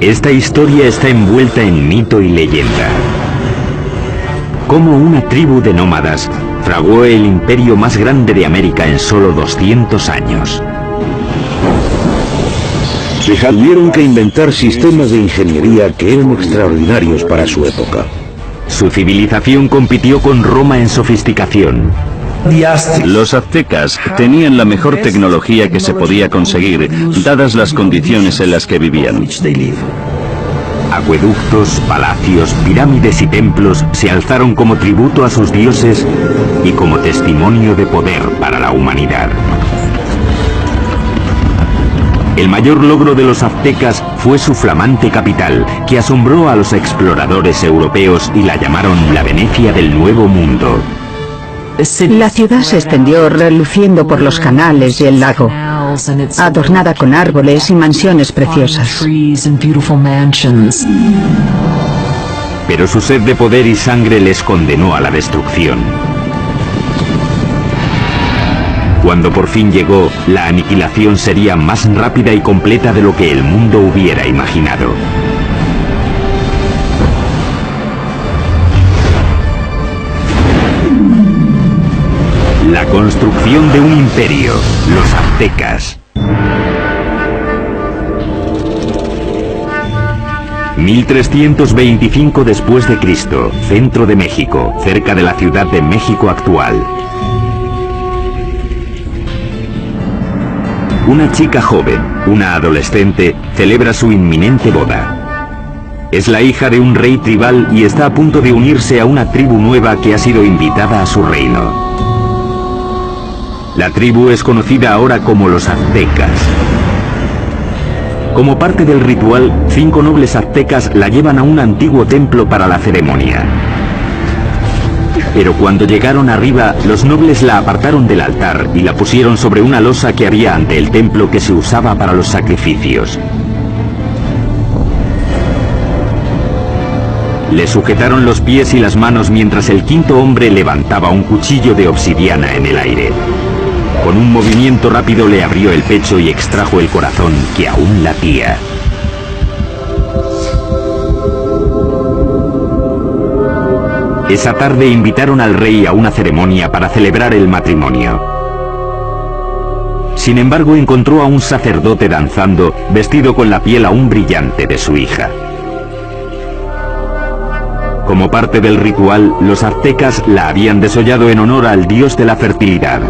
Esta historia está envuelta en mito y leyenda. Cómo una tribu de nómadas fraguó el imperio más grande de América en solo 200 años. Tuvieron que inventar sistemas de ingeniería que eran extraordinarios para su época. Su civilización compitió con Roma en sofisticación. Los aztecas tenían la mejor tecnología que se podía conseguir, dadas las condiciones en las que vivían. Acueductos, palacios, pirámides y templos se alzaron como tributo a sus dioses y como testimonio de poder para la humanidad. El mayor logro de los aztecas fue su flamante capital, que asombró a los exploradores europeos y la llamaron la Venecia del Nuevo Mundo. La ciudad se extendió reluciendo por los canales y el lago, adornada con árboles y mansiones preciosas. Pero su sed de poder y sangre les condenó a la destrucción. Cuando por fin llegó, la aniquilación sería más rápida y completa de lo que el mundo hubiera imaginado. La construcción de un imperio, los aztecas. 1325 después de Cristo, centro de México, cerca de la Ciudad de México actual. Una chica joven, una adolescente, celebra su inminente boda. Es la hija de un rey tribal y está a punto de unirse a una tribu nueva que ha sido invitada a su reino. La tribu es conocida ahora como los aztecas. Como parte del ritual, 5 nobles aztecas la llevan a un antiguo templo para la ceremonia. Pero cuando llegaron arriba, los nobles la apartaron del altar y la pusieron sobre una losa que había ante el templo que se usaba para los sacrificios. Le sujetaron los pies y las manos mientras el quinto hombre levantaba un cuchillo de obsidiana en el aire. Con un movimiento rápido le abrió el pecho y extrajo el corazón que aún latía. Esa tarde invitaron al rey a una ceremonia para celebrar el matrimonio. Sin embargo, encontró a un sacerdote danzando, vestido con la piel aún brillante de su hija. Como parte del ritual, los aztecas la habían desollado en honor al dios de la fertilidad.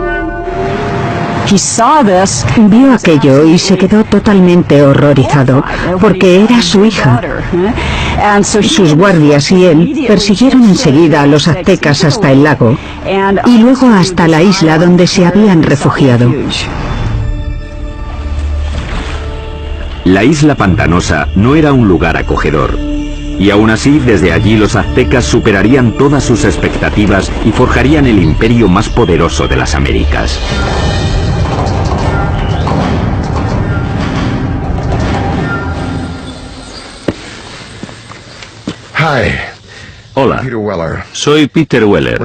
Vio aquello y se quedó totalmente horrorizado, porque era su hija. Sus guardias y él persiguieron enseguida a los aztecas hasta el lago y luego hasta la isla donde se habían refugiado. La isla pantanosa no era un lugar acogedor. Y aún así, desde allí los aztecas superarían todas sus expectativas y forjarían el imperio más poderoso de las Américas. Hola, soy Peter Weller.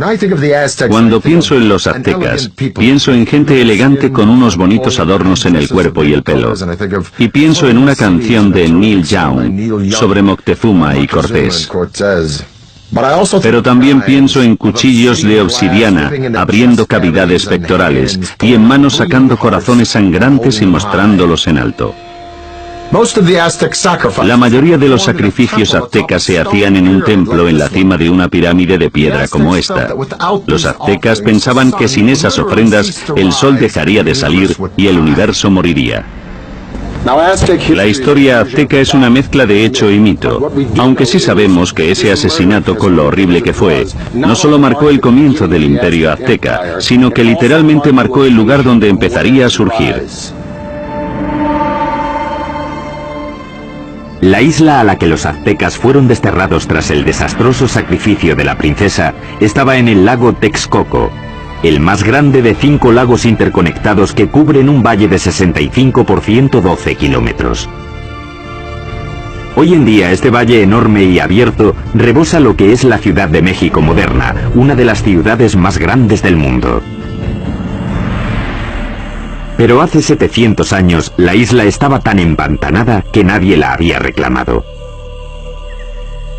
Cuando pienso en los aztecas, pienso en gente elegante con unos bonitos adornos en el cuerpo y el pelo. Y pienso en una canción de Neil Young sobre Moctezuma y Cortés. Pero también pienso en cuchillos de obsidiana abriendo cavidades pectorales y en manos sacando corazones sangrantes y mostrándolos en alto. La mayoría de los sacrificios aztecas se hacían en un templo en la cima de una pirámide de piedra como esta. Los aztecas pensaban que sin esas ofrendas el sol dejaría de salir y el universo moriría. La historia azteca es una mezcla de hecho y mito, aunque sí sabemos que ese asesinato, con lo horrible que fue, no solo marcó el comienzo del imperio azteca, sino que literalmente marcó el lugar donde empezaría a surgir. La isla a la que los aztecas fueron desterrados tras el desastroso sacrificio de la princesa estaba en el lago Texcoco, el más grande de 5 lagos interconectados que cubren un valle de 65 por 112 kilómetros. Hoy en día este valle enorme y abierto rebosa lo que es la Ciudad de México moderna, una de las ciudades más grandes del mundo. Pero hace 700 años la isla estaba tan empantanada que nadie la había reclamado.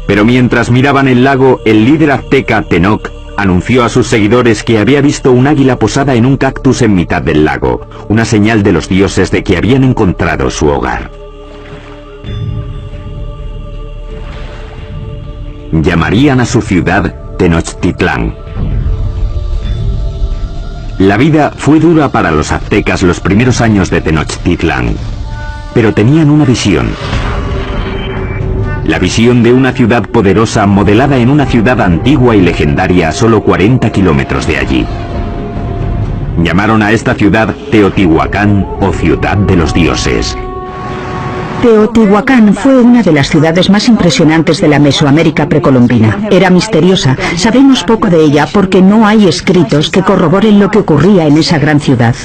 Pero mientras miraban el lago, el líder azteca Tenoch anunció a sus seguidores que había visto un águila posada en un cactus en mitad del lago, una señal de los dioses de que habían encontrado su hogar. Llamarían a su ciudad Tenochtitlán. La vida fue dura para los aztecas los primeros años de Tenochtitlán, pero tenían una visión. La visión de una ciudad poderosa modelada en una ciudad antigua y legendaria a solo 40 kilómetros de allí. Llamaron a esta ciudad Teotihuacán o Ciudad de los Dioses. Teotihuacán fue una de las ciudades más impresionantes de la Mesoamérica precolombina. Era misteriosa. Sabemos poco de ella porque no hay escritos que corroboren lo que ocurría en esa gran ciudad.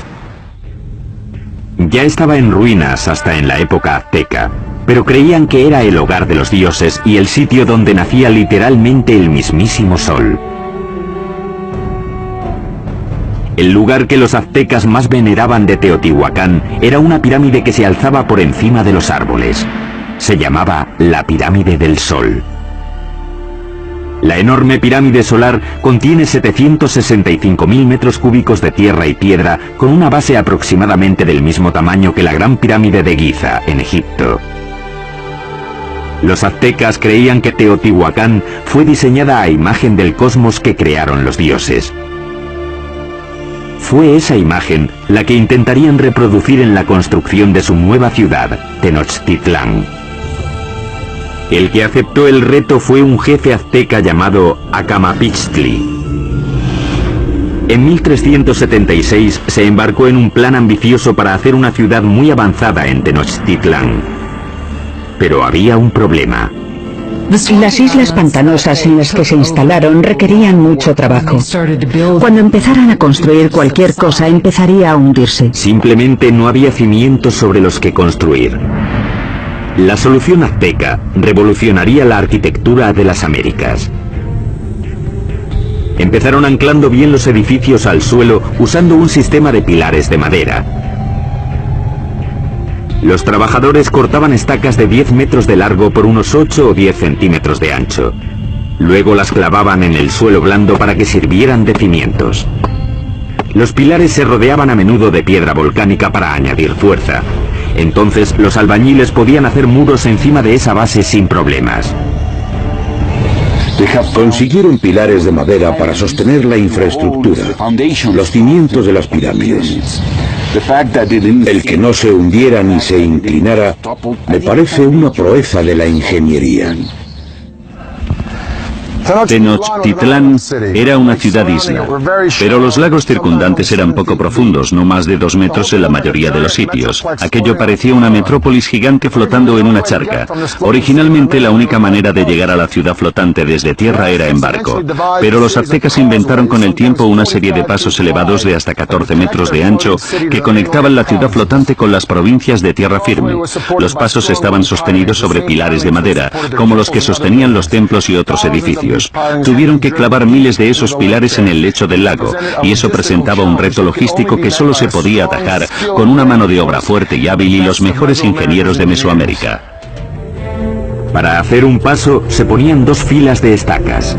Ya estaba en ruinas hasta en la época azteca, pero creían que era el hogar de los dioses y el sitio donde nacía literalmente el mismísimo sol. El lugar que los aztecas más veneraban de Teotihuacán era una pirámide que se alzaba por encima de los árboles. Se llamaba la Pirámide del Sol. La enorme pirámide solar contiene 765.000 metros cúbicos de tierra y piedra con una base aproximadamente del mismo tamaño que la Gran Pirámide de Giza, en Egipto. Los aztecas creían que Teotihuacán fue diseñada a imagen del cosmos que crearon los dioses. Fue esa imagen la que intentarían reproducir en la construcción de su nueva ciudad, Tenochtitlán. El que aceptó el reto fue un jefe azteca llamado Acamapixtli. En 1376 se embarcó en un plan ambicioso para hacer una ciudad muy avanzada en Tenochtitlán. Pero había un problema. Las islas pantanosas en las que se instalaron requerían mucho trabajo. Cuando empezaran a construir cualquier cosa, empezaría a hundirse. Simplemente no había cimientos sobre los que construir. La solución azteca revolucionaría la arquitectura de las Américas. Empezaron anclando bien los edificios al suelo usando un sistema de pilares de madera. Los trabajadores cortaban estacas de 10 metros de largo por unos 8 o 10 centímetros de ancho. Luego las clavaban en el suelo blando para que sirvieran de cimientos. Los pilares se rodeaban a menudo de piedra volcánica para añadir fuerza. Entonces los albañiles podían hacer muros encima de esa base sin problemas. Consiguieron pilares de madera para sostener la infraestructura, los cimientos de las pirámides. El que no se hundiera ni se inclinara me parece una proeza de la ingeniería. Tenochtitlán era una ciudad-isla, pero los lagos circundantes eran poco profundos, no más de 2 metros en la mayoría de los sitios. Aquello parecía una metrópolis gigante flotando en una charca. Originalmente la única manera de llegar a la ciudad flotante desde tierra era en barco, pero los aztecas inventaron con el tiempo una serie de pasos elevados de hasta 14 metros de ancho que conectaban la ciudad flotante con las provincias de tierra firme. Los pasos estaban sostenidos sobre pilares de madera, como los que sostenían los templos y otros edificios. Tuvieron que clavar miles de esos pilares en el lecho del lago, y eso presentaba un reto logístico que solo se podía atajar con una mano de obra fuerte y hábil y los mejores ingenieros de Mesoamérica. Para hacer un paso se ponían 2 filas de estacas.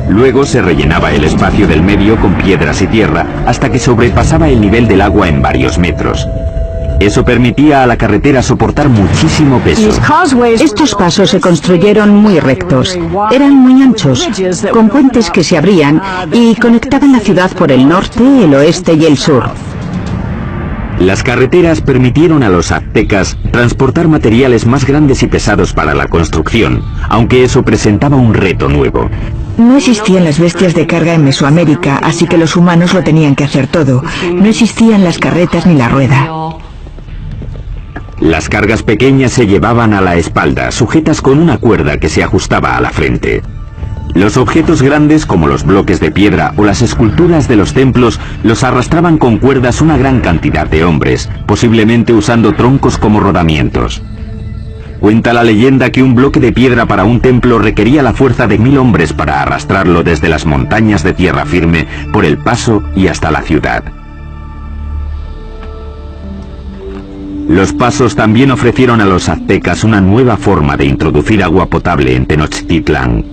Luego se rellenaba el espacio del medio con piedras y tierra hasta que sobrepasaba el nivel del agua en varios metros. Eso permitía a la carretera soportar muchísimo peso. Estos pasos se construyeron muy rectos. Eran muy anchos, con puentes que se abrían y conectaban la ciudad por el norte, el oeste y el sur. Las carreteras permitieron a los aztecas transportar materiales más grandes y pesados para la construcción, aunque eso presentaba un reto nuevo. No existían las bestias de carga en Mesoamérica, así que los humanos lo tenían que hacer todo. No existían las carretas ni la rueda. Las cargas pequeñas se llevaban a la espalda, sujetas con una cuerda que se ajustaba a la frente. Los objetos grandes, como los bloques de piedra o las esculturas de los templos, los arrastraban con cuerdas una gran cantidad de hombres, posiblemente usando troncos como rodamientos. Cuenta la leyenda que un bloque de piedra para un templo requería la fuerza de 1000 hombres para arrastrarlo desde las montañas de tierra firme por el paso y hasta la ciudad. Los pasos también ofrecieron a los aztecas una nueva forma de introducir agua potable en Tenochtitlán.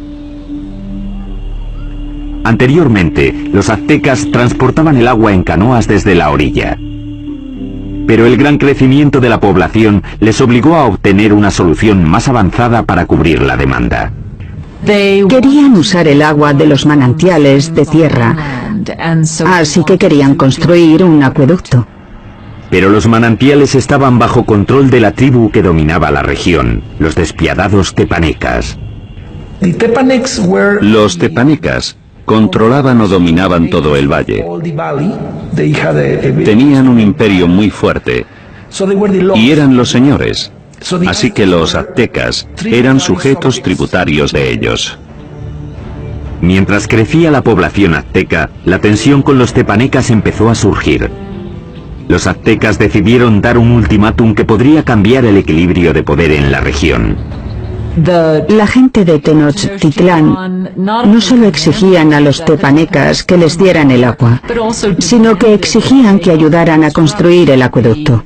Anteriormente, los aztecas transportaban el agua en canoas desde la orilla. Pero el gran crecimiento de la población les obligó a obtener una solución más avanzada para cubrir la demanda. Querían usar el agua de los manantiales de tierra, así que querían construir un acueducto. Pero los manantiales estaban bajo control de la tribu que dominaba la región, los despiadados tepanecas. Los tepanecas controlaban o dominaban todo el valle. Tenían un imperio muy fuerte y eran los señores. Así que los aztecas eran sujetos tributarios de ellos. Mientras crecía la población azteca, la tensión con los tepanecas empezó a surgir. Los aztecas decidieron dar un ultimátum que podría cambiar el equilibrio de poder en la región. La gente de Tenochtitlán no solo exigían a los tepanecas que les dieran el agua, sino que exigían que ayudaran a construir el acueducto.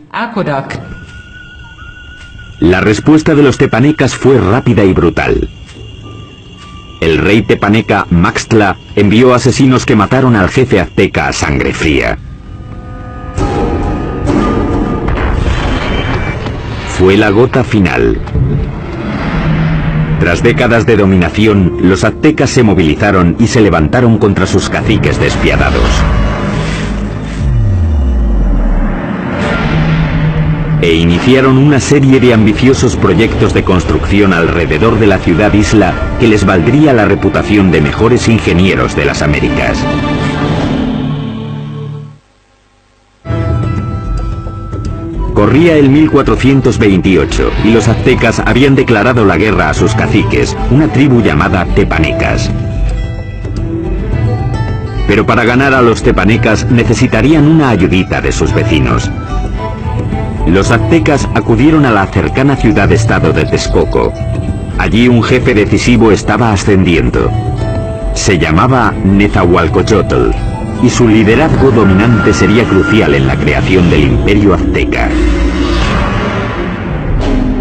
La respuesta de los tepanecas fue rápida y brutal. El rey tepaneca Maxtla envió asesinos que mataron al jefe azteca a sangre fría. Fue la gota final. Tras décadas de dominación, los aztecas se movilizaron y se levantaron contra sus caciques despiadados. E iniciaron una serie de ambiciosos proyectos de construcción alrededor de la ciudad-isla que les valdría la reputación de mejores ingenieros de las Américas. Corría el 1428 y los aztecas habían declarado la guerra a sus caciques, una tribu llamada tepanecas. Pero para ganar a los tepanecas necesitarían una ayudita de sus vecinos. Los aztecas acudieron a la cercana ciudad-estado de Texcoco. Allí un jefe decisivo estaba ascendiendo. Se llamaba Nezahualcóyotl, y su liderazgo dominante sería crucial en la creación del imperio azteca.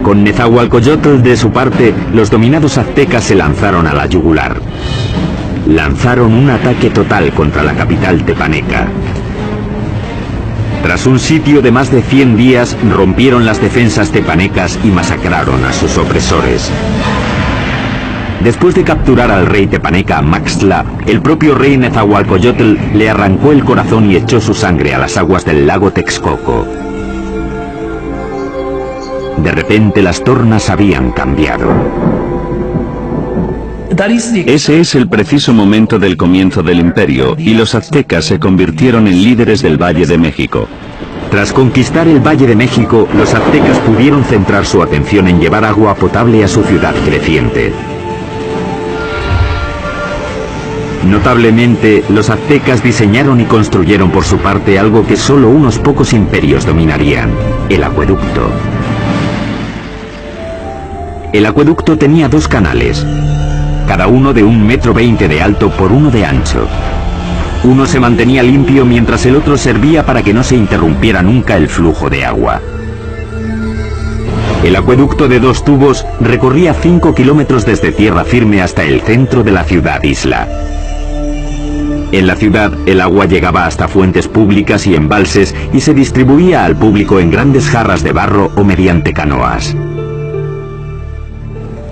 Con Nezahualcóyotl de su parte, los dominados aztecas se lanzaron a la yugular. Lanzaron un ataque total contra la capital tepaneca. Tras un sitio de más de 100 días, rompieron las defensas tepanecas y masacraron a sus opresores. Después de capturar al rey tepaneca Maxtla, el propio rey Nezahualcóyotl le arrancó el corazón y echó su sangre a las aguas del lago Texcoco. De repente las tornas habían cambiado. Ese es el preciso momento del comienzo del imperio, y los aztecas se convirtieron en líderes del Valle de México. Tras conquistar el Valle de México, los aztecas pudieron centrar su atención en llevar agua potable a su ciudad creciente. Notablemente, los aztecas diseñaron y construyeron por su parte algo que solo unos pocos imperios dominarían: el acueducto. El acueducto tenía dos canales, cada uno de 1,20 m de alto por 1 de ancho. Uno se mantenía limpio mientras el otro servía para que no se interrumpiera nunca el flujo de agua. El acueducto de 2 tubos recorría 5 kilómetros desde tierra firme hasta el centro de la ciudad-isla. En la ciudad, el agua llegaba hasta fuentes públicas y embalses y se distribuía al público en grandes jarras de barro o mediante canoas.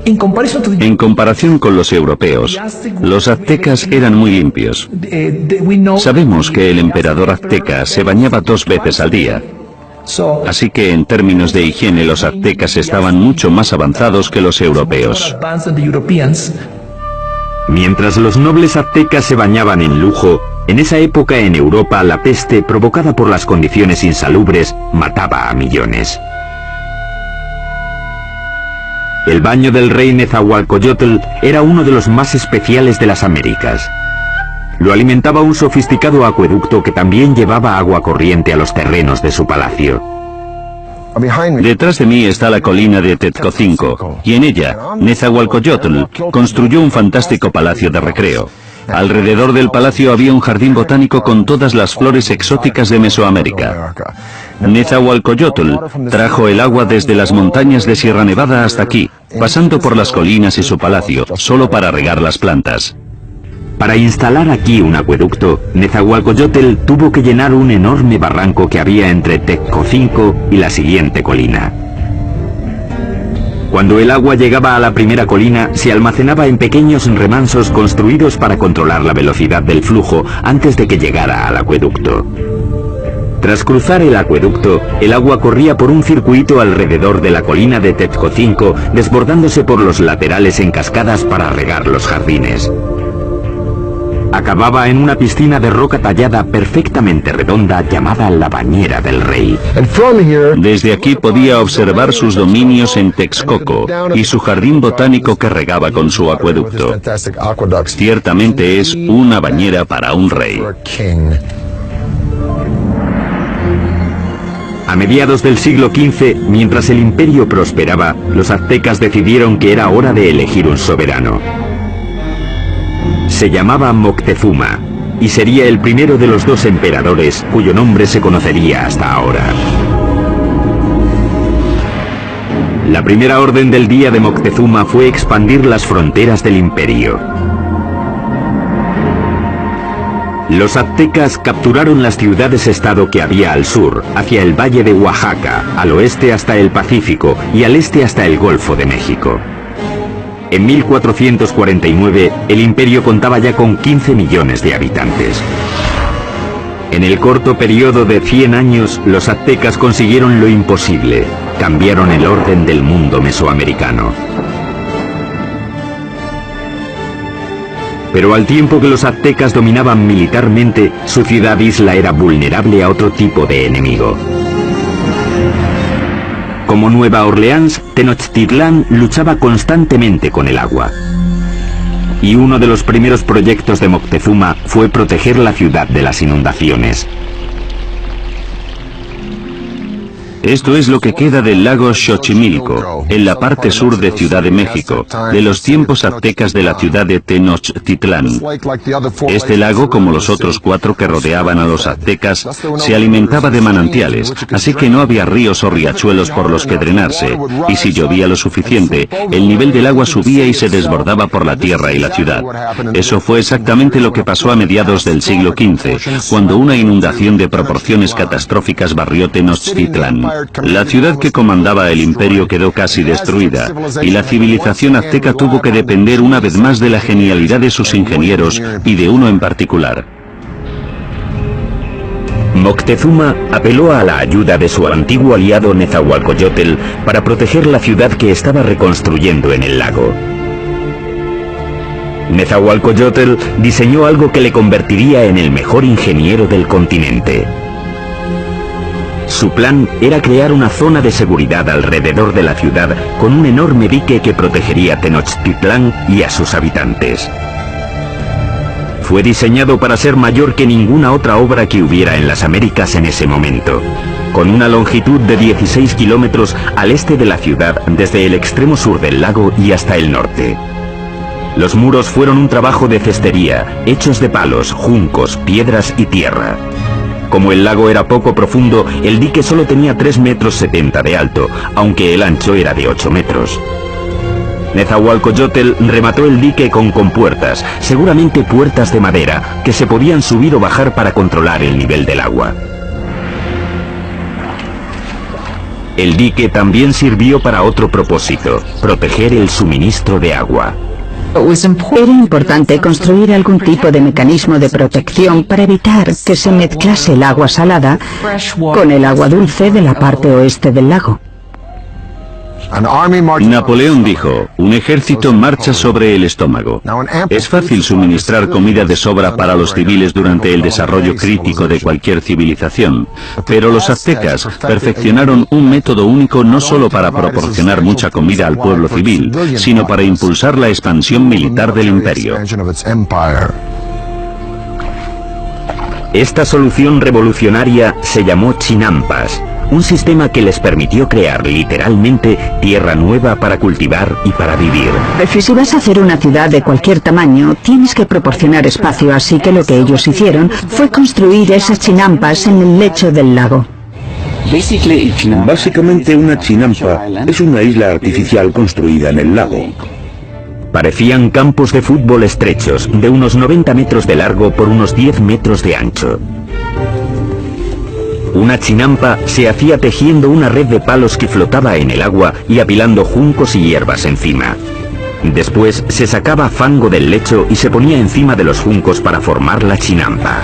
En comparación con los europeos, los aztecas eran muy limpios. Sabemos que el emperador azteca se bañaba 2 veces al día. Así que en términos de higiene los aztecas estaban mucho más avanzados que los europeos. Mientras los nobles aztecas se bañaban en lujo, en esa época en Europa la peste, provocada por las condiciones insalubres, mataba a millones. El baño del rey Nezahualcóyotl era uno de los más especiales de las Américas. Lo alimentaba un sofisticado acueducto que también llevaba agua corriente a los terrenos de su palacio. Detrás de mí está la colina de Tezcocinco, y en ella, Nezahualcóyotl construyó un fantástico palacio de recreo. Alrededor del palacio había un jardín botánico con todas las flores exóticas de Mesoamérica. Nezahualcóyotl trajo el agua desde las montañas de Sierra Nevada hasta aquí, pasando por las colinas y su palacio, solo para regar las plantas. Para instalar aquí un acueducto, Nezahualcóyotl tuvo que llenar un enorme barranco que había entre Tezcocinco y la siguiente colina. Cuando el agua llegaba a la primera colina, se almacenaba en pequeños remansos construidos para controlar la velocidad del flujo antes de que llegara al acueducto. Tras cruzar el acueducto, el agua corría por un circuito alrededor de la colina de Tezcocinco, desbordándose por los laterales en cascadas para regar los jardines. Acababa en una piscina de roca tallada perfectamente redonda llamada la Bañera del Rey. Desde aquí podía observar sus dominios en Texcoco y su jardín botánico que regaba con su acueducto. Ciertamente es una bañera para un rey. A mediados del siglo XV, mientras el imperio prosperaba, los aztecas decidieron que era hora de elegir un soberano. Se llamaba Moctezuma, y sería el primero de los dos emperadores cuyo nombre se conocería hasta ahora. La primera orden del día de Moctezuma fue expandir las fronteras del imperio. Los aztecas capturaron las ciudades-estado que había al sur, hacia el valle de Oaxaca, al oeste hasta el Pacífico y al este hasta el Golfo de México. En 1449, el imperio contaba ya con 15 millones de habitantes. En el corto periodo de 100 años, los aztecas consiguieron lo imposible. Cambiaron el orden del mundo mesoamericano. Pero al tiempo que los aztecas dominaban militarmente, su ciudad-isla era vulnerable a otro tipo de enemigo. Como Nueva Orleans, Tenochtitlán luchaba constantemente con el agua. Y uno de los primeros proyectos de Moctezuma fue proteger la ciudad de las inundaciones. Esto es lo que queda del lago Xochimilco, en la parte sur de Ciudad de México, de los tiempos aztecas de la ciudad de Tenochtitlán. Este lago, como los otros 4 que rodeaban a los aztecas, se alimentaba de manantiales, así que no había ríos o riachuelos por los que drenarse, y si llovía lo suficiente, el nivel del agua subía y se desbordaba por la tierra y la ciudad. Eso fue exactamente lo que pasó a mediados del siglo XV, cuando una inundación de proporciones catastróficas barrió Tenochtitlán. La ciudad que comandaba el imperio quedó casi destruida, y la civilización azteca tuvo que depender una vez más de la genialidad de sus ingenieros y de uno en particular. Moctezuma apeló a la ayuda de su antiguo aliado Nezahualcóyotl para proteger la ciudad que estaba reconstruyendo en el lago. Nezahualcóyotl diseñó algo que le convertiría en el mejor ingeniero del continente. Su plan era crear una zona de seguridad alrededor de la ciudad con un enorme dique que protegería Tenochtitlán y a sus habitantes. Fue diseñado para ser mayor que ninguna otra obra que hubiera en las Américas en ese momento, con una longitud de 16 kilómetros al este de la ciudad desde el extremo sur del lago y hasta el norte. Los muros fueron un trabajo de cestería, hechos de palos, juncos, piedras y tierra. Como el lago era poco profundo, el dique solo tenía 3,70 metros de alto, aunque el ancho era de 8 metros. Nezahualcóyotl remató el dique con compuertas, seguramente puertas de madera, que se podían subir o bajar para controlar el nivel del agua. El dique también sirvió para otro propósito, proteger el suministro de agua. Era importante construir algún tipo de mecanismo de protección para evitar que se mezclase el agua salada con el agua dulce de la parte oeste del lago. Napoleón dijo, un ejército marcha sobre el estómago. Es fácil suministrar comida de sobra para los civiles durante el desarrollo crítico de cualquier civilización, pero los aztecas perfeccionaron un método único no solo para proporcionar mucha comida al pueblo civil, sino para impulsar la expansión militar del imperio. Esta solución revolucionaria se llamó chinampas, un sistema que les permitió crear literalmente tierra nueva para cultivar y para vivir. Si vas a hacer una ciudad de cualquier tamaño, tienes que proporcionar espacio, así que lo que ellos hicieron fue construir esas chinampas en el lecho del lago. Básicamente una chinampa es una isla artificial construida en el lago. Parecían campos de fútbol estrechos, de unos 90 metros de largo por unos 10 metros de ancho. Una chinampa se hacía tejiendo una red de palos que flotaba en el agua y apilando juncos y hierbas encima. Después se sacaba fango del lecho y se ponía encima de los juncos para formar la chinampa.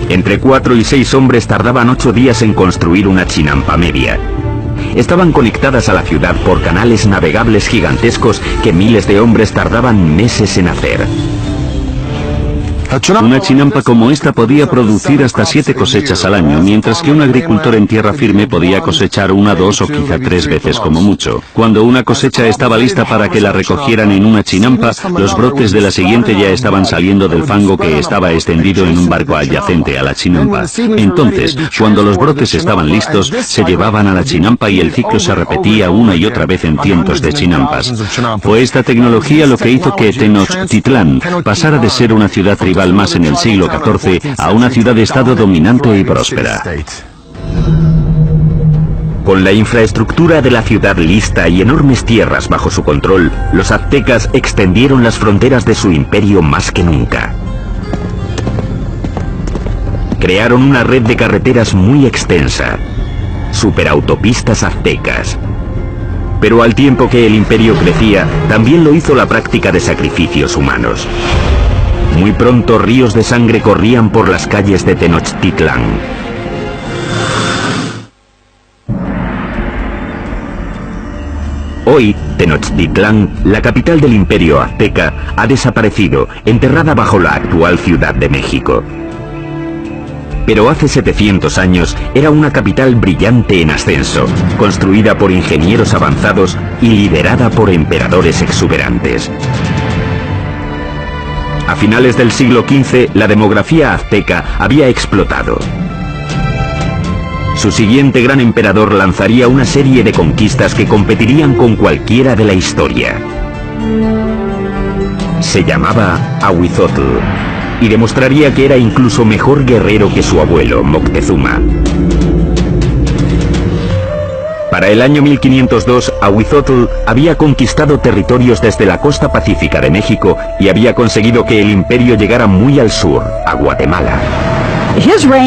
Entre 4 y 6 hombres tardaban 8 días en construir una chinampa media. Estaban conectadas a la ciudad por canales navegables gigantescos que miles de hombres tardaban meses en hacer. Una chinampa como esta podía producir hasta 7 cosechas al año, mientras que un agricultor en tierra firme podía cosechar 1, 2 o quizá 3 veces como mucho. Cuando una cosecha estaba lista para que la recogieran en una chinampa, los brotes de la siguiente ya estaban saliendo del fango que estaba extendido en un barco adyacente a la chinampa. Entonces, cuando los brotes estaban listos, se llevaban a la chinampa y el ciclo se repetía una y otra vez en cientos de chinampas. Fue esta tecnología lo que hizo que Tenochtitlán pasara de ser una ciudad tribal más en el siglo XIV a una ciudad-estado dominante y próspera. Con la infraestructura de la ciudad lista y enormes tierras bajo su control, los aztecas extendieron las fronteras de su imperio más que nunca. Crearon una red de carreteras muy extensa, superautopistas aztecas. Pero al tiempo que el imperio crecía, también lo hizo la práctica de sacrificios humanos. Muy pronto ríos de sangre corrían por las calles de Tenochtitlán. Hoy, Tenochtitlán, la capital del imperio azteca, ha desaparecido, enterrada bajo la actual Ciudad de México. Pero hace 700 años era una capital brillante en ascenso, construida por ingenieros avanzados y liderada por emperadores exuberantes. A finales del siglo XV, la demografía azteca había explotado. Su siguiente gran emperador lanzaría una serie de conquistas que competirían con cualquiera de la historia. Se llamaba Ahuizotl y demostraría que era incluso mejor guerrero que su abuelo, Moctezuma. Para el año 1502, Ahuizotl había conquistado territorios desde la costa pacífica de México y había conseguido que el imperio llegara muy al sur, a Guatemala.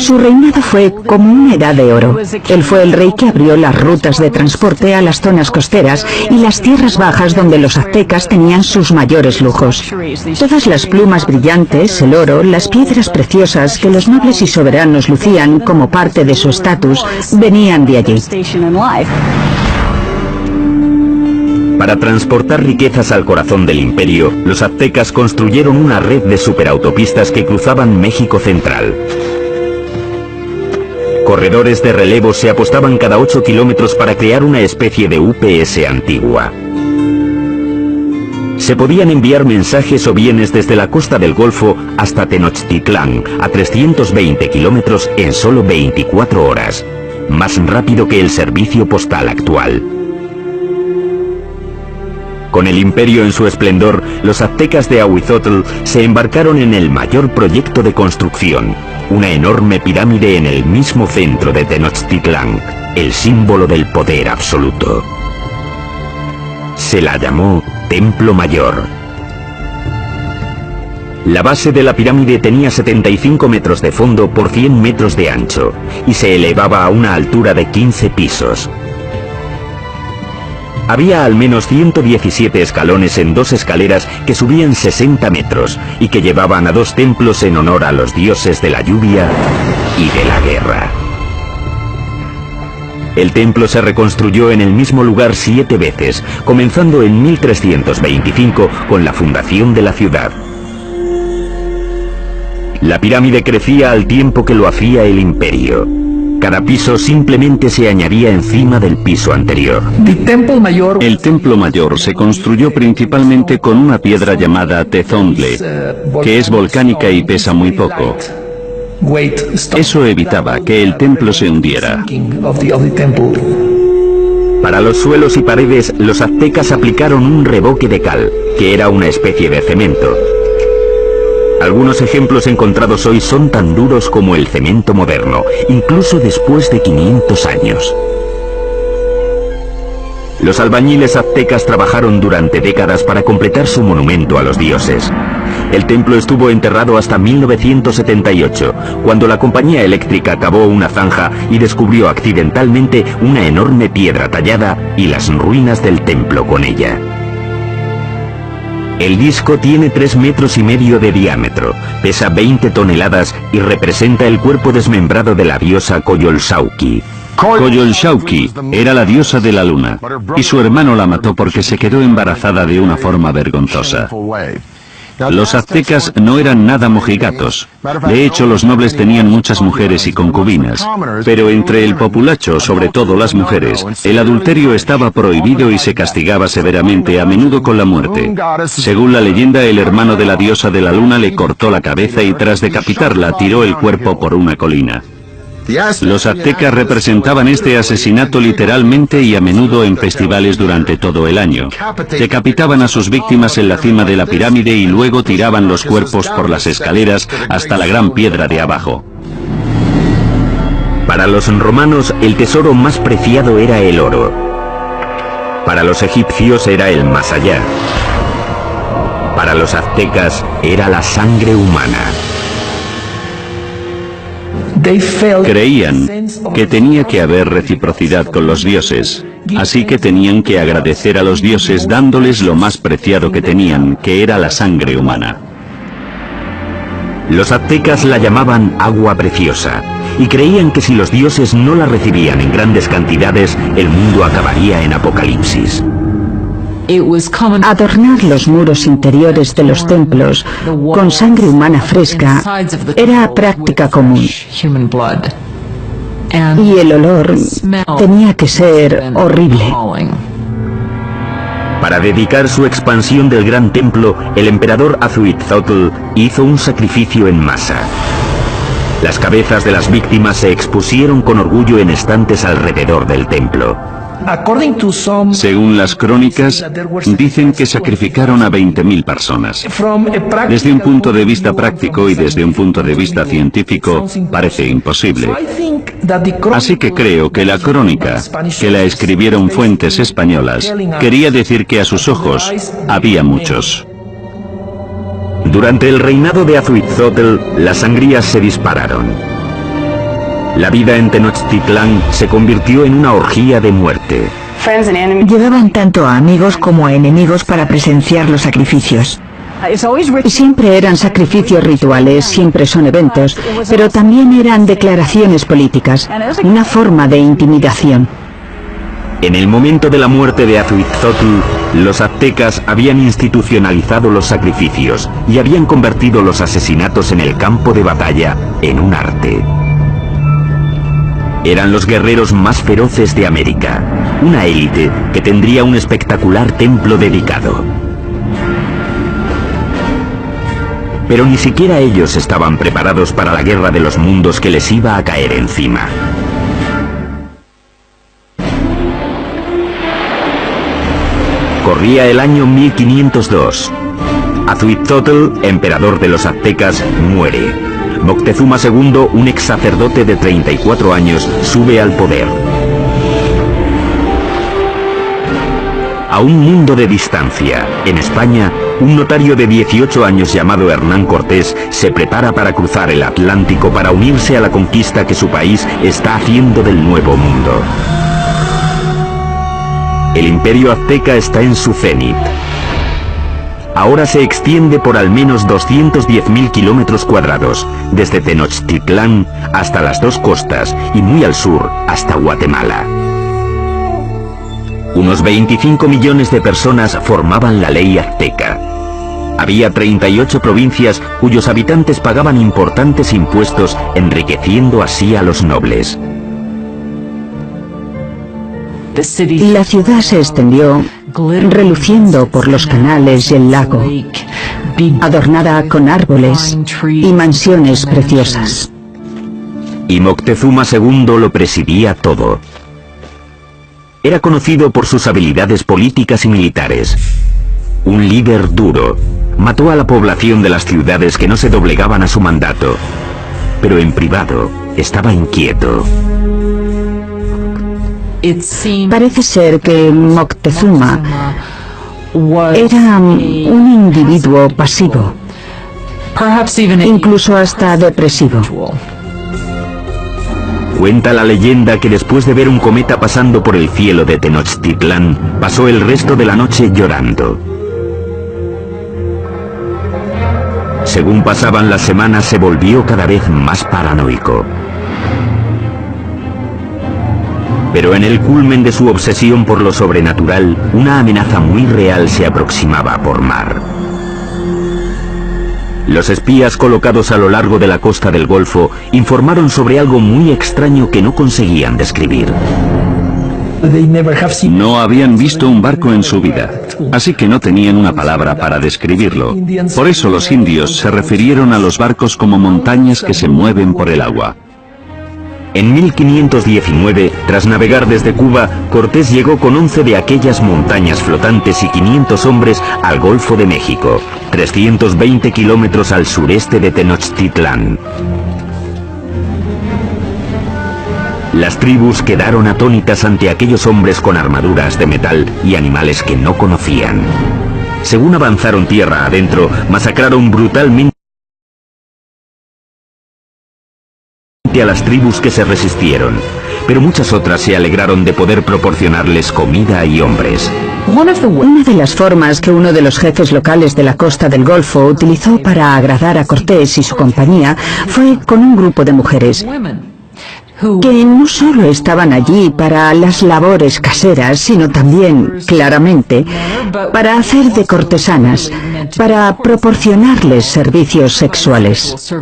Su reinado fue como una edad de oro. Él fue el rey que abrió las rutas de transporte a las zonas costeras y las tierras bajas donde los aztecas tenían sus mayores lujos. Todas las plumas brillantes, el oro, las piedras preciosas que los nobles y soberanos lucían como parte de su estatus, venían de allí. Para transportar riquezas al corazón del imperio, los aztecas construyeron una red de superautopistas que cruzaban México central. Corredores de relevo se apostaban cada 8 kilómetros para crear una especie de UPS antigua. Se podían enviar mensajes o bienes desde la costa del Golfo hasta Tenochtitlán, a 320 kilómetros en solo 24 horas, más rápido que el servicio postal actual. Con el imperio en su esplendor, los aztecas de Ahuizotl se embarcaron en el mayor proyecto de construcción, una enorme pirámide en el mismo centro de Tenochtitlán, el símbolo del poder absoluto. Se la llamó Templo Mayor. La base de la pirámide tenía 75 metros de fondo por 100 metros de ancho y se elevaba a una altura de 15 pisos. Había al menos 117 escalones en 2 escaleras que subían 60 metros y que llevaban a 2 templos en honor a los dioses de la lluvia y de la guerra. El templo se reconstruyó en el mismo lugar 7 veces, comenzando en 1325 con la fundación de la ciudad. La pirámide crecía al tiempo que lo hacía el imperio. Cada piso simplemente se añadía encima del piso anterior. El templo mayor se construyó principalmente con una piedra llamada tezontle, que es volcánica y pesa muy poco. Eso evitaba que el templo se hundiera. Para los suelos y paredes, los aztecas aplicaron un revoque de cal, que era una especie de cemento. Algunos ejemplos encontrados hoy son tan duros como el cemento moderno, incluso después de 500 años. Los albañiles aztecas trabajaron durante décadas para completar su monumento a los dioses. El templo estuvo enterrado hasta 1978, cuando la compañía eléctrica cavó una zanja y descubrió accidentalmente una enorme piedra tallada y las ruinas del templo con ella. El disco tiene 3,5 metros de diámetro, pesa 20 toneladas y representa el cuerpo desmembrado de la diosa Coyolxauhqui. Coyolxauhqui era la diosa de la luna, y su hermano la mató porque se quedó embarazada de una forma vergonzosa. Los aztecas no eran nada mojigatos. De hecho, los nobles tenían muchas mujeres y concubinas. Pero entre el populacho, sobre todo las mujeres, el adulterio estaba prohibido y se castigaba severamente, a menudo con la muerte. Según la leyenda, el hermano de la diosa de la luna le cortó la cabeza y tras decapitarla tiró el cuerpo por una colina. Los aztecas representaban este asesinato literalmente y a menudo en festivales durante todo el año. Decapitaban a sus víctimas en la cima de la pirámide y luego tiraban los cuerpos por las escaleras hasta la gran piedra de abajo. Para los romanos, el tesoro más preciado era el oro. Para los egipcios era el más allá. Para los aztecas era la sangre humana. Creían que tenía que haber reciprocidad con los dioses, así que tenían que agradecer a los dioses dándoles lo más preciado que tenían, que era la sangre humana. Los aztecas la llamaban agua preciosa, y creían que si los dioses no la recibían en grandes cantidades, el mundo acabaría en apocalipsis. Adornar los muros interiores de los templos con sangre humana fresca era práctica común. Y el olor tenía que ser horrible. Para dedicar su expansión del gran templo, el emperador Azuitzotl hizo un sacrificio en masa. Las cabezas de las víctimas se expusieron con orgullo en estantes alrededor del templo. Según las crónicas, dicen que sacrificaron a 20.000 personas. Desde un punto de vista práctico y desde un punto de vista científico, parece imposible. Así que creo que la crónica, que la escribieron fuentes españolas, quería decir que a sus ojos había muchos. Durante el reinado de Azuitzotl, las sangrías se dispararon. La vida en Tenochtitlán se convirtió en una orgía de muerte. Llevaban tanto a amigos como a enemigos para presenciar los sacrificios. Siempre eran sacrificios rituales, siempre son eventos, pero también eran declaraciones políticas, una forma de intimidación. En el momento de la muerte de Azuitzotl, los aztecas habían institucionalizado los sacrificios y habían convertido los asesinatos en el campo de batalla en un arte. Eran los guerreros más feroces de América, una élite que tendría un espectacular templo dedicado. Pero ni siquiera ellos estaban preparados para la guerra de los mundos que les iba a caer encima. Corría el año 1502. Azuitzotl, emperador de los aztecas, muere. Moctezuma II, un ex sacerdote de 34 años, sube al poder. A un mundo de distancia, en España, un notario de 18 años llamado Hernán Cortés se prepara para cruzar el Atlántico para unirse a la conquista que su país está haciendo del Nuevo Mundo. El imperio azteca está en su cenit. Ahora se extiende por al menos 210.000 kilómetros cuadrados, desde Tenochtitlán hasta las dos costas y muy al sur hasta Guatemala. Unos 25 millones de personas formaban la ley azteca. Había 38 provincias cuyos habitantes pagaban importantes impuestos, enriqueciendo así a los nobles. La ciudad se extendió, reluciendo por los canales y el lago, adornada con árboles y mansiones preciosas. Y Moctezuma II lo presidía todo. Era conocido por sus habilidades políticas y militares. Un líder duro. Mató a la población de las ciudades que no se doblegaban a su mandato. Pero en privado estaba inquieto. Parece ser que Moctezuma era un individuo pasivo, incluso hasta depresivo. Cuenta la leyenda que después de ver un cometa pasando por el cielo de Tenochtitlán, pasó el resto de la noche llorando. Según pasaban las semanas, se volvió cada vez más paranoico. Pero en el culmen de su obsesión por lo sobrenatural, una amenaza muy real se aproximaba por mar. Los espías colocados a lo largo de la costa del Golfo informaron sobre algo muy extraño que no conseguían describir. No habían visto un barco en su vida, así que no tenían una palabra para describirlo. Por eso los indios se refirieron a los barcos como montañas que se mueven por el agua. En 1519, tras navegar desde Cuba, Cortés llegó con 11 de aquellas montañas flotantes y 500 hombres al Golfo de México, 320 kilómetros al sureste de Tenochtitlán. Las tribus quedaron atónitas ante aquellos hombres con armaduras de metal y animales que no conocían. Según avanzaron tierra adentro, masacraron brutalmente a las tribus que se resistieron, pero muchas otras se alegraron de poder proporcionarles comida y hombres. Una de las formas que uno de los jefes locales de la costa del Golfo utilizó para agradar a Cortés y su compañía fue con un grupo de mujeres que no solo estaban allí para las labores caseras, sino también, claramente, para hacer de cortesanas, para proporcionarles servicios sexuales.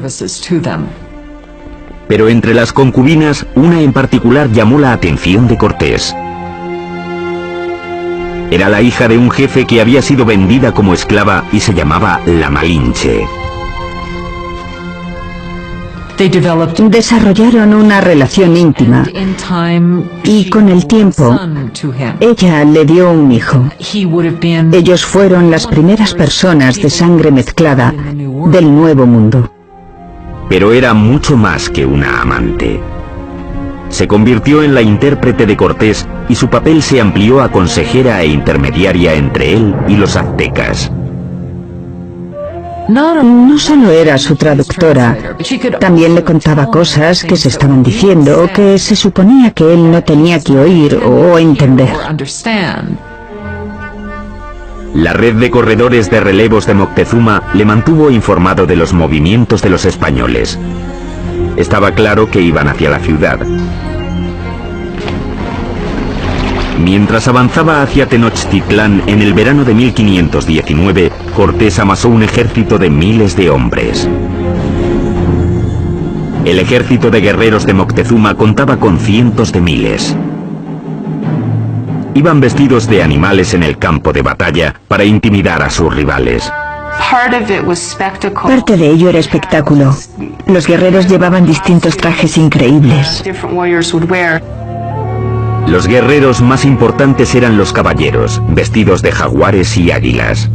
Pero entre las concubinas, una en particular llamó la atención de Cortés. Era la hija de un jefe que había sido vendida como esclava y se llamaba La Malinche. Desarrollaron una relación íntima y con el tiempo ella le dio un hijo. Ellos fueron las primeras personas de sangre mezclada del Nuevo Mundo. Pero era mucho más que una amante. Se convirtió en la intérprete de Cortés y su papel se amplió a consejera e intermediaria entre él y los aztecas. No solo era su traductora, también le contaba cosas que se estaban diciendo o que se suponía que él no tenía que oír o entender. La red de corredores de relevos de Moctezuma le mantuvo informado de los movimientos de los españoles. Estaba claro que iban hacia la ciudad. Mientras avanzaba hacia Tenochtitlán en el verano de 1519, Cortés amasó un ejército de miles de hombres. El ejército de guerreros de Moctezuma contaba con cientos de miles. Iban vestidos de animales en el campo de batalla para intimidar a sus rivales. Parte de ello era espectáculo. Los guerreros llevaban distintos trajes increíbles. Los guerreros más importantes eran los caballeros, vestidos de jaguares y águilas.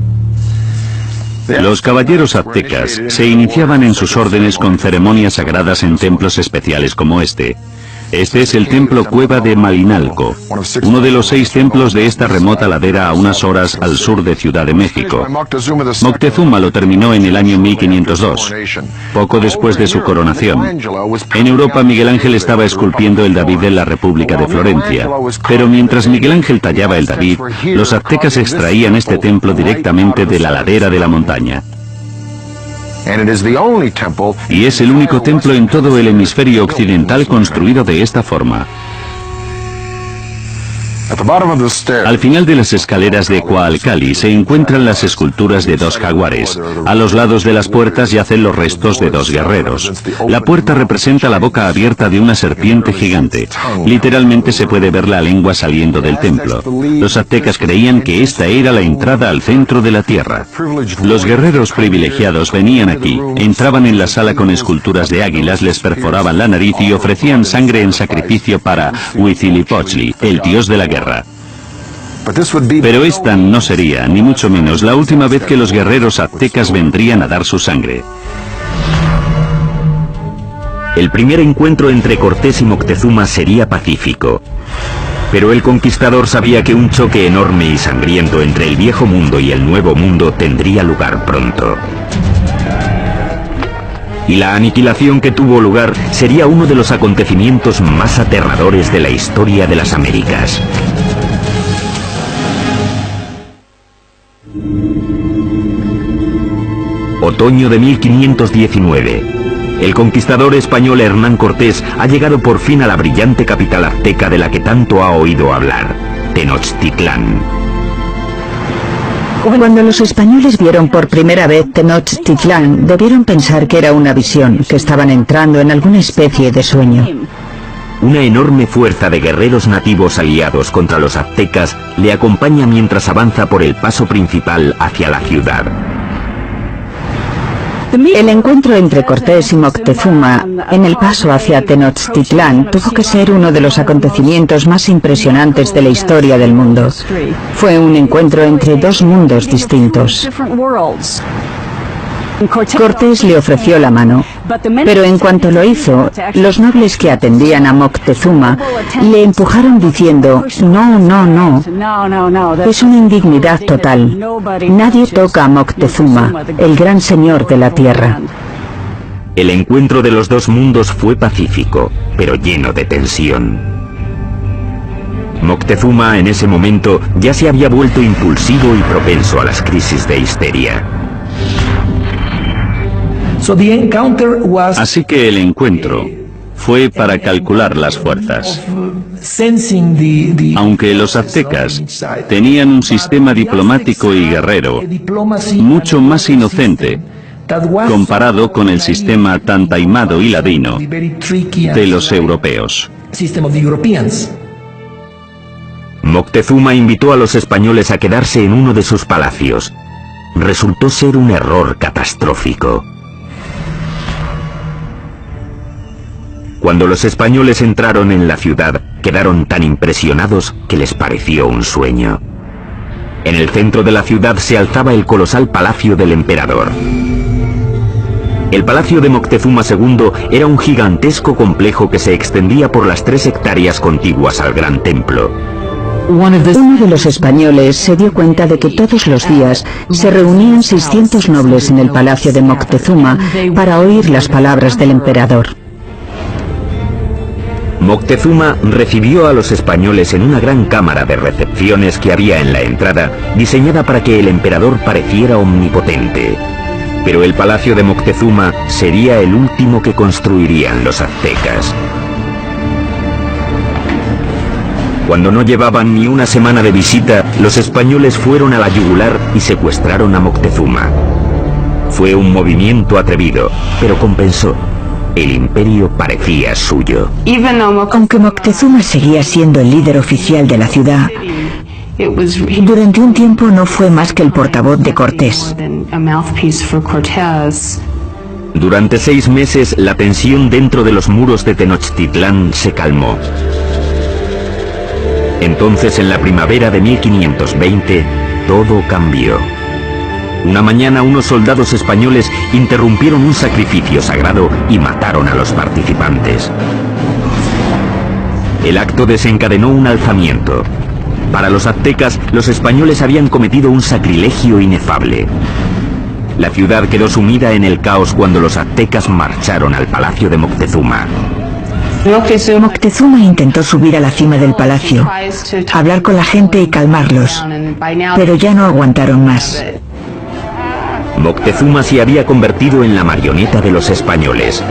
Los caballeros aztecas se iniciaban en sus órdenes con ceremonias sagradas en templos especiales como este. Este es el templo Cueva de Malinalco, uno de los 6 templos de esta remota ladera a unas horas al sur de Ciudad de México. Moctezuma lo terminó en el año 1502, poco después de su coronación. En Europa Miguel Ángel estaba esculpiendo el David de la República de Florencia, pero mientras Miguel Ángel tallaba el David, los aztecas extraían este templo directamente de la ladera de la montaña. Y es el único templo en todo el hemisferio occidental construido de esta forma. Al final de las escaleras de Coalcali se encuentran las esculturas de dos jaguares. A los lados de las puertas yacen los restos de dos guerreros. La puerta representa la boca abierta de una serpiente gigante. Literalmente se puede ver la lengua saliendo del templo. Los aztecas creían que esta era la entrada al centro de la tierra. Los guerreros privilegiados venían aquí, entraban en la sala con esculturas de águilas, les perforaban la nariz y ofrecían sangre en sacrificio para Huitzilopochtli, el dios de la guerra. Pero esta no sería, ni mucho menos, la última vez que los guerreros aztecas vendrían a dar su sangre. El primer encuentro entre Cortés y Moctezuma sería pacífico. Pero el conquistador sabía que un choque enorme y sangriento entre el viejo mundo y el nuevo mundo tendría lugar pronto. Y la aniquilación que tuvo lugar sería uno de los acontecimientos más aterradores de la historia de las Américas. Otoño de 1519. El conquistador español Hernán Cortés ha llegado por fin a la brillante capital azteca de la que tanto ha oído hablar, Tenochtitlán. Cuando los españoles vieron por primera vez Tenochtitlán, debieron pensar que era una visión, que estaban entrando en alguna especie de sueño. Una enorme fuerza de guerreros nativos aliados contra los aztecas le acompaña mientras avanza por el paso principal hacia la ciudad. El encuentro entre Cortés y Moctezuma en el paso hacia Tenochtitlán tuvo que ser uno de los acontecimientos más impresionantes de la historia del mundo. Fue un encuentro entre dos mundos distintos. Cortés le ofreció la mano, pero en cuanto lo hizo, los nobles que atendían a Moctezuma le empujaron diciendo: no, no, no, es una indignidad total. Nadie toca a Moctezuma, el gran señor de la tierra. El encuentro de los dos mundos fue pacífico, pero lleno de tensión. Moctezuma en ese momento ya se había vuelto impulsivo y propenso a las crisis de histeria. Así que el encuentro fue para calcular las fuerzas. Aunque los aztecas tenían un sistema diplomático y guerrero mucho más inocente comparado con el sistema tan taimado y ladino de los europeos. Moctezuma invitó a los españoles a quedarse en uno de sus palacios. Resultó ser un error catastrófico. Cuando los españoles entraron en la ciudad, quedaron tan impresionados que les pareció un sueño. En el centro de la ciudad se alzaba el colosal palacio del emperador. El palacio de Moctezuma II era un gigantesco complejo que se extendía por las 3 hectáreas contiguas al gran templo. Uno de los españoles se dio cuenta de que todos los días se reunían 600 nobles en el palacio de Moctezuma para oír las palabras del emperador. Moctezuma recibió a los españoles en una gran cámara de recepciones que había en la entrada, diseñada para que el emperador pareciera omnipotente. Pero el palacio de Moctezuma sería el último que construirían los aztecas. Cuando no llevaban ni una semana de visita, los españoles fueron a la yugular y secuestraron a Moctezuma. Fue un movimiento atrevido, pero compensó. El imperio parecía suyo. Aunque Moctezuma seguía siendo el líder oficial de la ciudad, durante un tiempo no fue más que el portavoz de Cortés. Durante 6 meses, la tensión dentro de los muros de Tenochtitlán se calmó. Entonces, en la primavera de 1520, todo cambió. Una mañana, unos soldados españoles interrumpieron un sacrificio sagrado y mataron a los participantes. El acto desencadenó un alzamiento. Para los aztecas, los españoles habían cometido un sacrilegio inefable. La ciudad quedó sumida en el caos cuando los aztecas marcharon al palacio de Moctezuma. Moctezuma intentó subir a la cima del palacio, hablar con la gente y calmarlos, pero ya no aguantaron más. Moctezuma se había convertido en la marioneta de los españoles.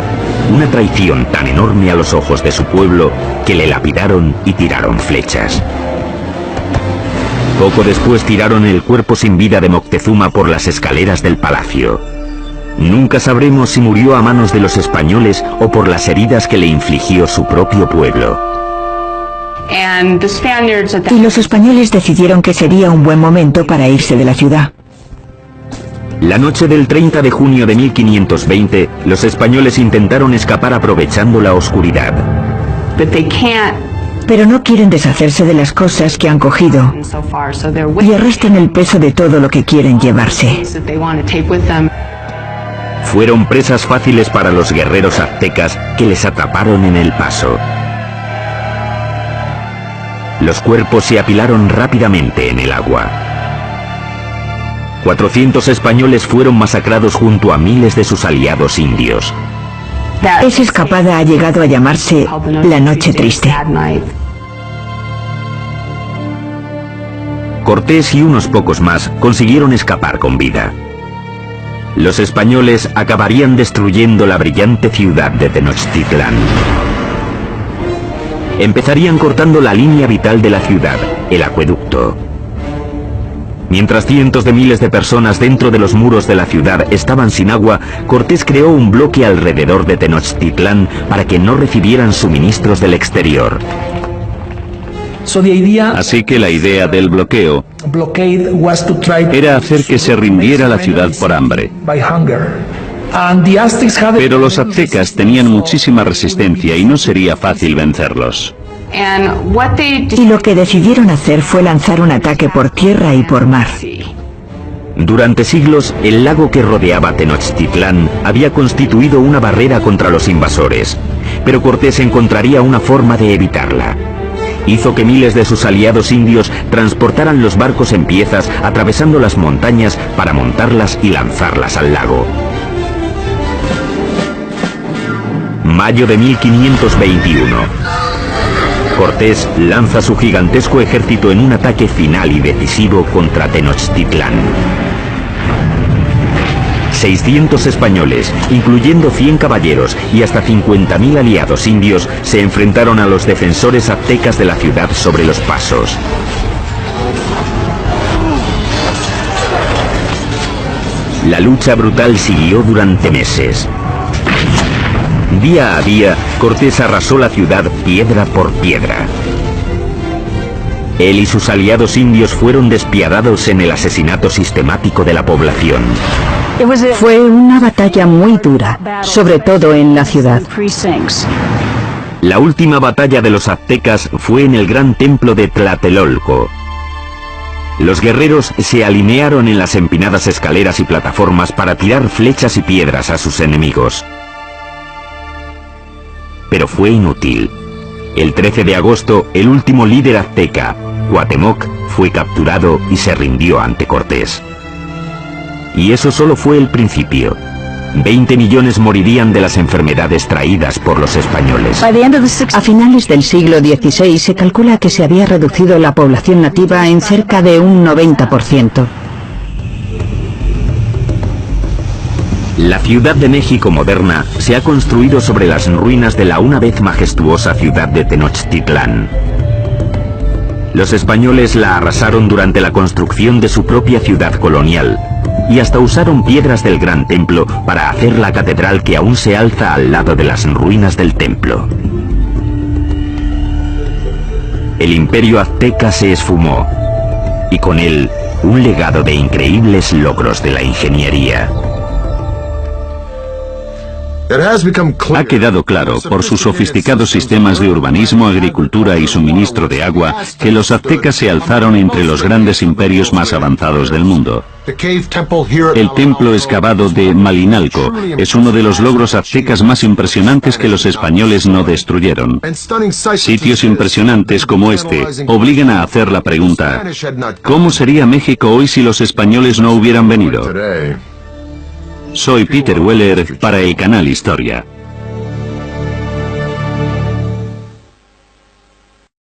Una traición tan enorme a los ojos de su pueblo que le lapidaron y tiraron flechas. Poco después tiraron el cuerpo sin vida de Moctezuma por las escaleras del palacio. Nunca sabremos si murió a manos de los españoles o por las heridas que le infligió su propio pueblo. Y los españoles decidieron que sería un buen momento para irse de la ciudad. La noche del 30 de junio de 1520, los españoles intentaron escapar aprovechando la oscuridad. Pero no quieren deshacerse de las cosas que han cogido y arrastran el peso de todo lo que quieren llevarse. Fueron presas fáciles para los guerreros aztecas que les atraparon en el paso. Los cuerpos se apilaron rápidamente en el agua. 400 españoles fueron masacrados junto a miles de sus aliados indios. Esa escapada ha llegado a llamarse la Noche Triste. Cortés y unos pocos más consiguieron escapar con vida. Los españoles acabarían destruyendo la brillante ciudad de Tenochtitlán. Empezarían cortando la línea vital de la ciudad, el acueducto. Mientras cientos de miles de personas dentro de los muros de la ciudad estaban sin agua, Cortés creó un bloque alrededor de Tenochtitlán para que no recibieran suministros del exterior. Así que la idea del bloqueo era hacer que se rindiera la ciudad por hambre. Pero los aztecas tenían muchísima resistencia y no sería fácil vencerlos. Y lo que decidieron hacer fue lanzar un ataque por tierra y por mar. Durante siglos, el lago que rodeaba Tenochtitlán había constituido una barrera contra los invasores, pero Cortés encontraría una forma de evitarla. Hizo que miles de sus aliados indios transportaran los barcos en piezas atravesando las montañas para montarlas y lanzarlas al lago. Mayo de 1521. Cortés lanza su gigantesco ejército en un ataque final y decisivo contra Tenochtitlán. 600 españoles, incluyendo 100 caballeros y hasta 50.000 aliados indios, se enfrentaron a los defensores aztecas de la ciudad sobre los pasos. La lucha brutal siguió durante meses. Día a día, Cortés arrasó la ciudad piedra por piedra. Él y sus aliados indios fueron despiadados en el asesinato sistemático de la población. Fue una batalla muy dura, sobre todo en la ciudad. La última batalla de los aztecas fue en el gran templo de Tlatelolco. Los guerreros se alinearon en las empinadas escaleras y plataformas para tirar flechas y piedras a sus enemigos. Pero fue inútil. El 13 de agosto, el último líder azteca, Cuauhtémoc, fue capturado y se rindió ante Cortés. Y eso solo fue el principio. 20 millones morirían de las enfermedades traídas por los españoles. A finales del siglo XVI se calcula que se había reducido la población nativa en cerca de un 90%. La Ciudad de México moderna se ha construido sobre las ruinas de la una vez majestuosa ciudad de Tenochtitlán. Los españoles la arrasaron durante la construcción de su propia ciudad colonial y hasta usaron piedras del gran templo para hacer la catedral que aún se alza al lado de las ruinas del templo. El imperio azteca se esfumó y con él un legado de increíbles logros de la ingeniería. Ha quedado claro, por sus sofisticados sistemas de urbanismo, agricultura y suministro de agua, que los aztecas se alzaron entre los grandes imperios más avanzados del mundo. El templo excavado de Malinalco es uno de los logros aztecas más impresionantes que los españoles no destruyeron. Sitios impresionantes como este obligan a hacer la pregunta: ¿cómo sería México hoy si los españoles no hubieran venido? Soy Peter Weller para el canal Historia.